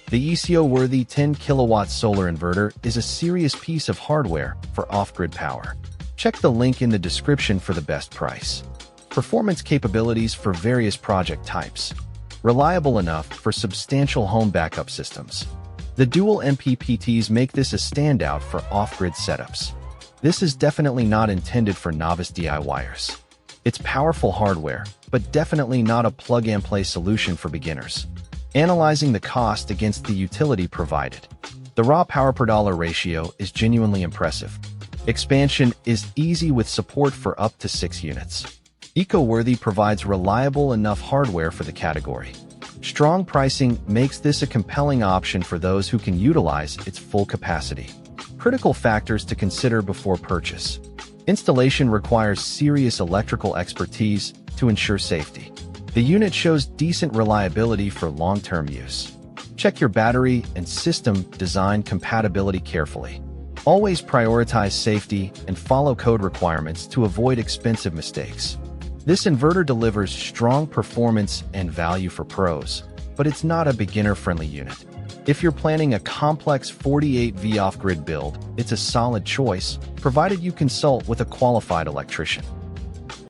The ECO-worthy 10 kilowatt solar inverter is a serious piece of hardware for off-grid power. Check the link in the description for the best price. Performance capabilities for various project types. Reliable enough for substantial home backup systems. The dual MPPTs make this a standout for off-grid setups. This is definitely not intended for novice DIYers. It's powerful hardware, but definitely not a plug-and-play solution for beginners. Analyzing the cost against the utility provided. The raw power per dollar ratio is genuinely impressive. Expansion is easy with support for up to 6 units. Eco-worthy provides reliable enough hardware for the category. Strong pricing makes this a compelling option for those who can utilize its full capacity. Critical factors to consider before purchase. Installation requires serious electrical expertise to ensure safety. The unit shows decent reliability for long-term use. Check your battery and system design compatibility carefully. Always prioritize safety and follow code requirements to avoid expensive mistakes. This inverter delivers strong performance and value for pros, but it's not a beginner-friendly unit. If you're planning a complex 48V off-grid build, it's a solid choice, provided you consult with a qualified electrician.